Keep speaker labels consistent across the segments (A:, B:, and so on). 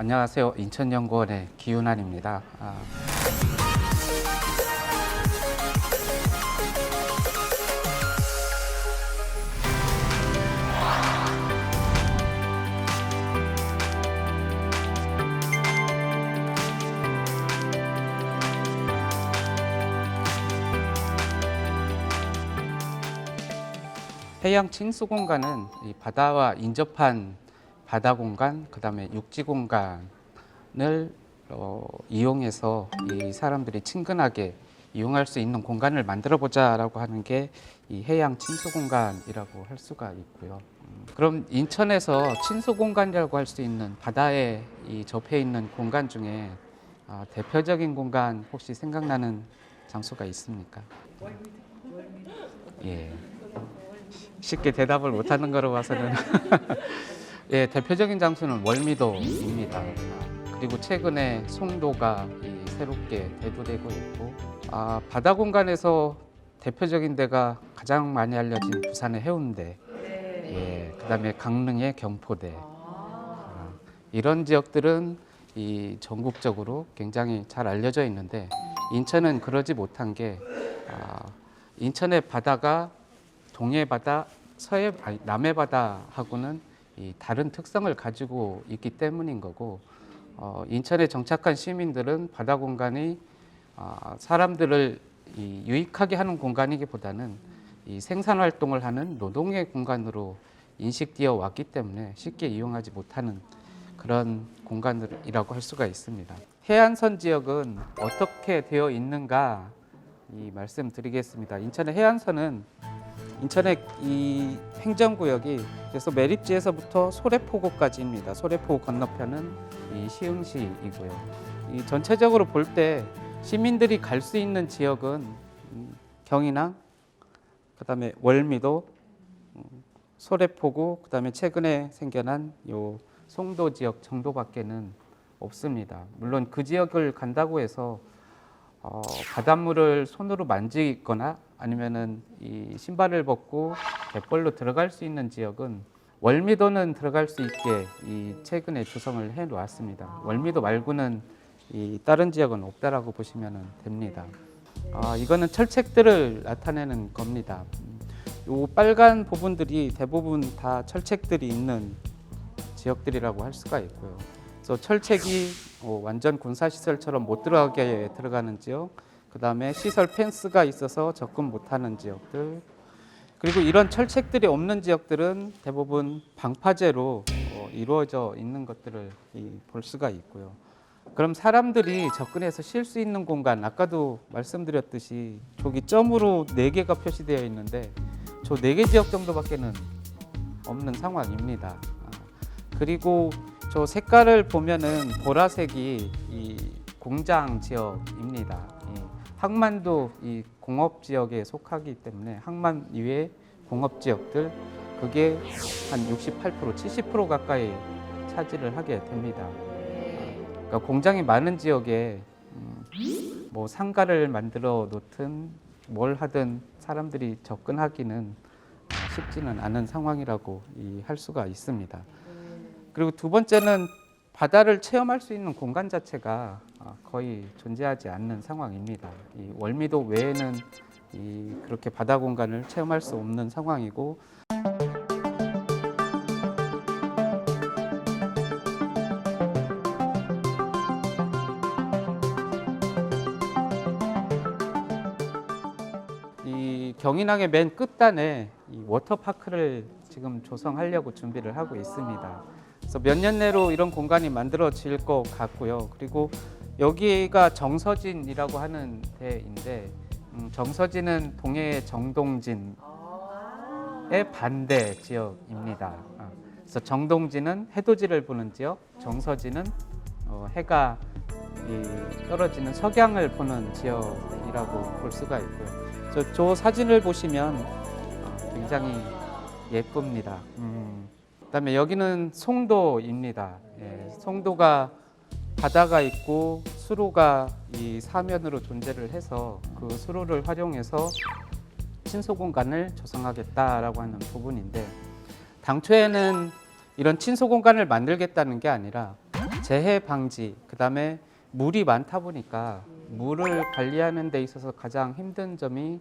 A: 안녕하세요. 인천연구원의 기윤환입니다. 해양 침수 공간은 이 바다와 인접한 바다 공간, 그다음에 육지 공간을 이용해서 이 사람들이 친근하게 이용할 수 있는 공간을 만들어 보자라고 하는 게 이 해양 침수 공간이라고 할 수가 있고요. 그럼 인천에서 침수 공간이라고 할 수 있는 바다에 접해 있는 공간 중에 대표적인 공간 혹시 생각나는 장소가 있습니까? 예. 쉽게 대답을 못하는 거로 봐서는 예, 대표적인 장소는 월미도입니다. 그리고 최근에 송도가 새롭게 대두되고 있고, 바다 공간에서 대표적인 데가 가장 많이 알려진 부산의 해운대, 예, 그다음에 강릉의 경포대. 이런 지역들은 전국적으로 굉장히 잘 알려져 있는데 인천은 그러지 못한 게 인천의 바다가 동해 바다, 남해 바다하고는 다른 특성을 가지고 있기 때문인 거고, 인천에 정착한 시민들은 바다 공간이 사람들을 유익하게 하는 공간이기보다는 생산 활동을 하는 노동의 공간으로 인식되어 왔기 때문에 쉽게 이용하지 못하는 그런 공간이라고 할 수가 있습니다. 해안선 지역은 어떻게 되어 있는가 말씀드리겠습니다. 인천의 해안선은 인천의 이 행정구역이 그래서 매립지에서부터 소래포구까지입니다. 소래포구 건너편은 이 시흥시이고요. 이 전체적으로 볼 때 시민들이 갈 수 있는 지역은 경인항, 그다음에 월미도, 소래포구, 그다음에 최근에 생겨난 요 송도 지역 정도밖에는 없습니다. 물론 그 지역을 간다고 해서 바닷물을 손으로 만지거나 아니면은 이 신발을 벗고 갯벌로 들어갈 수 있는 지역은 월미도는 들어갈 수 있게 최근에 조성을 해 놓았습니다. 월미도 말고는 다른 지역은 없다라고 보시면 됩니다. 이거는 철책들을 나타내는 겁니다. 이 빨간 부분들이 대부분 다 철책들이 있는 지역들이라고 할 수가 있고요. 그래서 철책이 완전 군사시설처럼 못 들어가게 들어가는 지역, 그 다음에 시설 펜스가 있어서 접근 못하는 지역들, 그리고 이런 철책들이 없는 지역들은 대부분 방파제로 이루어져 있는 것들을 볼 수가 있고요. 그럼 사람들이 접근해서 쉴 수 있는 공간, 아까도 말씀드렸듯이 저기 점으로 4개가 표시되어 있는데 저 4개 지역 정도밖에는 없는 상황입니다. 그리고 저 색깔을 보면은 보라색이 이 공장 지역입니다. 항만도 이 공업 지역에 속하기 때문에 항만 이외의 공업 지역들 그게 한 68%, 70% 가까이 차지를 하게 됩니다. 그러니까 공장이 많은 지역에 뭐 상가를 만들어 놓든 뭘 하든 사람들이 접근하기는 쉽지는 않은 상황이라고 할 수가 있습니다. 그리고 두 번째는 바다를 체험할 수 있는 공간 자체가 거의 존재하지 않는 상황입니다. 이 월미도 외에는 그렇게 바다 공간을 체험할 수 없는 상황이고, 이 경인항의 맨 끝단에 이 워터파크를 지금 조성하려고 준비를 하고 있습니다. 그래서 몇 년 내로 이런 공간이 만들어질 것 같고요. 그리고 여기가 정서진이라고 하는 데인데 정서진은 동해의 정동진의 반대 지역입니다. 그래서 정동진은 해돋이를 보는 지역, 정서진은 해가 떨어지는 석양을 보는 지역이라고 볼 수가 있고요. 저 사진을 보시면 굉장히 예쁩니다. 그다음에 여기는 송도입니다. 예, 송도가 바다가 있고 수로가 이 사면으로 존재를 해서 그 수로를 활용해서 친소 공간을 조성하겠다라고 하는 부분인데, 당초에는 이런 친소 공간을 만들겠다는 게 아니라 재해 방지, 그다음에 물이 많다 보니까 물을 관리하는 데 있어서 가장 힘든 점이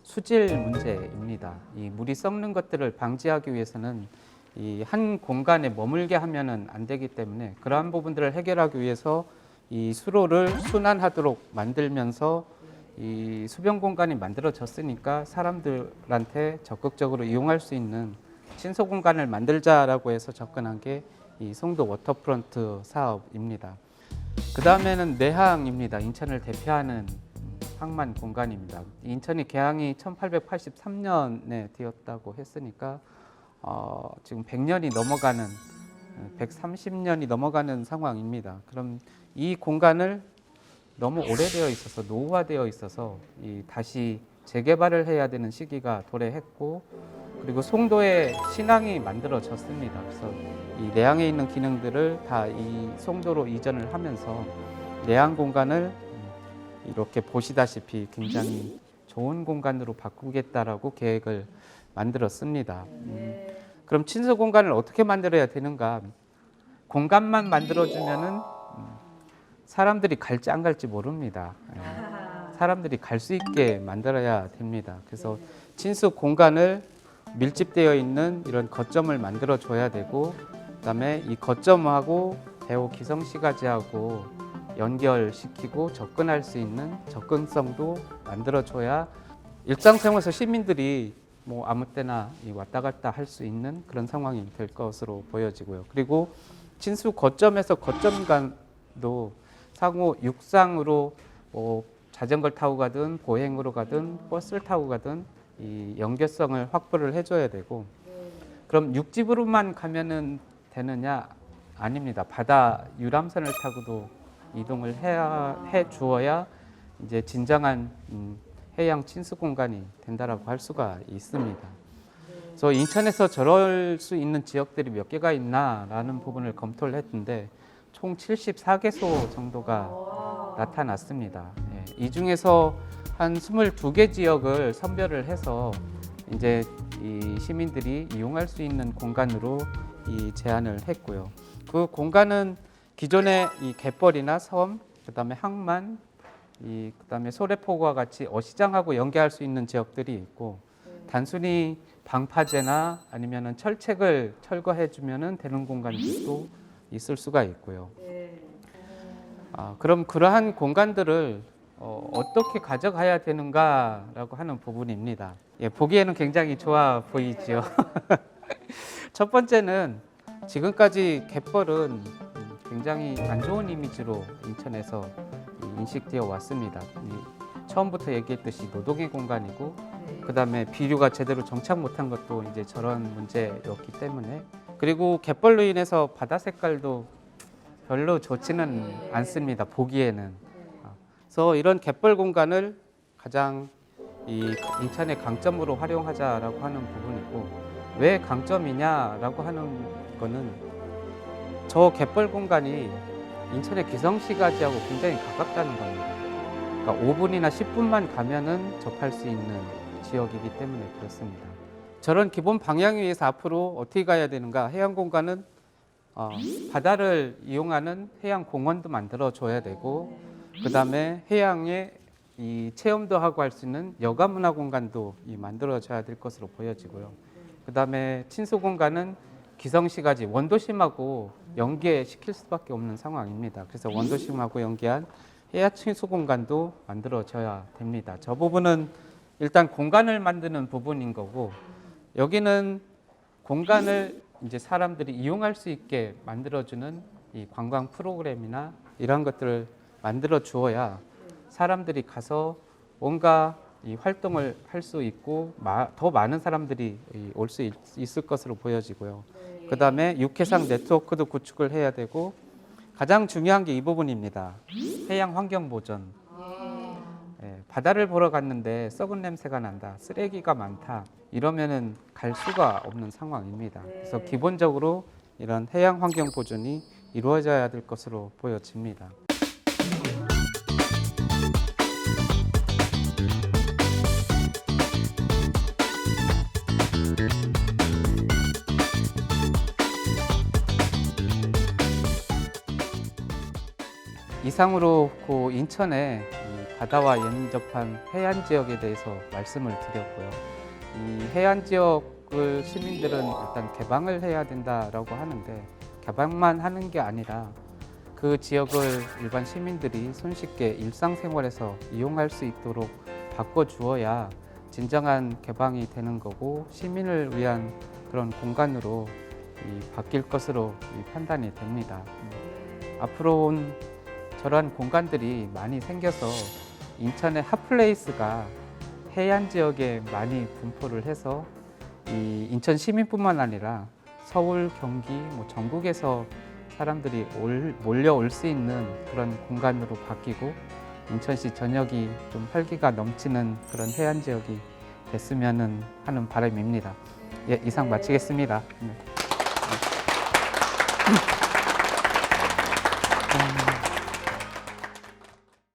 A: 수질 문제입니다. 이 물이 썩는 것들을 방지하기 위해서는 이 한 공간에 머물게 하면은 안 되기 때문에 그러한 부분들을 해결하기 위해서 이 수로를 순환하도록 만들면서 이 수변 공간이 만들어졌으니까 사람들한테 적극적으로 이용할 수 있는 친소 공간을 만들자라고 해서 접근한 게 이 송도 워터프론트 사업입니다. 그 다음에는 내항입니다. 인천을 대표하는 항만 공간입니다. 인천이 개항이 1883년에 되었다고 했으니까 지금 100년이 넘어가는 130년이 넘어가는 상황입니다. 그럼 이 공간을 너무 오래되어 있어서 노후화되어 있어서 다시 재개발을 해야 되는 시기가 도래했고 그리고 송도에 신항이 만들어졌습니다. 그래서 이 내항에 있는 기능들을 다 이 송도로 이전을 하면서 내항 공간을 이렇게 보시다시피 굉장히 좋은 공간으로 바꾸겠다라고 계획을 만들었습니다. 그럼 친소 공간을 어떻게 만들어야 되는가? 공간만 만들어주면은 사람들이 갈지 안 갈지 모릅니다. 사람들이 갈 수 있게 만들어야 됩니다. 그래서 친수 공간을 밀집되어 있는 이런 거점을 만들어 줘야 되고, 그다음에 이 거점하고 배후 기성시가지하고 연결시키고 접근할 수 있는 접근성도 만들어 줘야 일상생활에서 시민들이 뭐 아무 때나 왔다 갔다 할 수 있는 그런 상황이 될 것으로 보여지고요. 그리고 친수 거점에서 거점 간도 상호 육상으로 자전거를 타고 가든 보행으로 가든 버스를 타고 가든 이 연결성을 확보를 해줘야 되고, 그럼 육지부로만 가면은 되느냐? 아닙니다. 바다 유람선을 타고도 이동을 해 주어야 이제 진정한 해양 친수 공간이 된다라고 할 수가 있습니다. 그래서 인천에서 저럴 수 있는 지역들이 몇 개가 있나라는 부분을 검토를 했는데 총 74개소 정도가 나타났습니다. 이 중에서 한 22개 지역을 선별을 해서 이제 이 시민들이 이용할 수 있는 공간으로 이 제안을 했고요. 그 공간은 기존의 이 갯벌이나 섬, 그다음에 항만, 그다음에 소래포구와 같이 어시장하고 연계할 수 있는 지역들이 있고, 단순히 방파제나 아니면은 철책을 철거해 주면은 되는 공간도 있을 수가 있고요. 그럼 그러한 공간들을 어떻게 가져가야 되는가라고 하는 부분입니다. 보기에는 굉장히 좋아 보이죠. 첫 번째는 지금까지 갯벌은 굉장히 안 좋은 이미지로 인천에서 인식되어 왔습니다. 처음부터 얘기했듯이 노동의 공간이고, 그다음에 비료가 제대로 정착 못한 것도 이제 저런 문제였기 때문에, 그리고 갯벌로 인해서 바다 색깔도 별로 좋지는 않습니다. 보기에는. 그래서 이런 갯벌 공간을 가장 이 인천의 강점으로 활용하자라고 하는 부분이고, 왜 강점이냐라고 하는 거는 저 갯벌 공간이 인천의 기성시가지하고 굉장히 가깝다는 겁니다. 그러니까 5분이나 10분만 가면은 접할 수 있는 지역이기 때문에 그렇습니다. 저런 기본 방향에 의해서 앞으로 어떻게 가야 되는가? 해양 공간은 바다를 이용하는 해양 공원도 만들어 줘야 되고, 그다음에 해양에 이 체험도 하고 할 수 있는 여가 문화 공간도 만들어져야 될 것으로 보여지고요. 그다음에 친수 공간은 기성시가지 원도심하고 연계시킬 수밖에 없는 상황입니다. 그래서 원도심하고 연계한 해양 친수 공간도 만들어져야 됩니다. 저 부분은 일단 공간을 만드는 부분인 거고, 여기는 공간을 이제 사람들이 이용할 수 있게 만들어주는 이 관광 프로그램이나 이런 것들을 만들어 주어야 사람들이 가서 뭔가 이 활동을 할 수 있고 더 많은 사람들이 올 수 있을 것으로 보여지고요. 그 다음에 육해상 네트워크도 구축을 해야 되고, 가장 중요한 게 이 부분입니다. 해양 환경 보전. 바다를 보러 갔는데 썩은 냄새가 난다, 쓰레기가 많다, 이러면은 갈 수가 없는 상황입니다. 그래서 기본적으로 이런 해양 환경 보존이 이루어져야 될 것으로 보여집니다. 이상으로 그 인천의 이 바다와 연접한 해안 지역에 대해서 말씀을 드렸고요. 이 해안 지역을 시민들은 일단 개방을 해야 된다라고 하는데 개방만 하는 게 아니라 그 지역을 일반 시민들이 손쉽게 일상생활에서 이용할 수 있도록 바꿔주어야 진정한 개방이 되는 거고 시민을 위한 그런 공간으로 바뀔 것으로 판단이 됩니다. 앞으로는 저러한 공간들이 많이 생겨서 인천의 핫플레이스가 해안 지역에 많이 분포를 해서 이 인천 시민뿐만 아니라 서울, 경기, 전국에서 사람들이 몰려올 수 있는 그런 공간으로 바뀌고 인천시 전역이 좀 활기가 넘치는 그런 해안 지역이 됐으면 하는 바람입니다. 예, 이상 마치겠습니다. 네.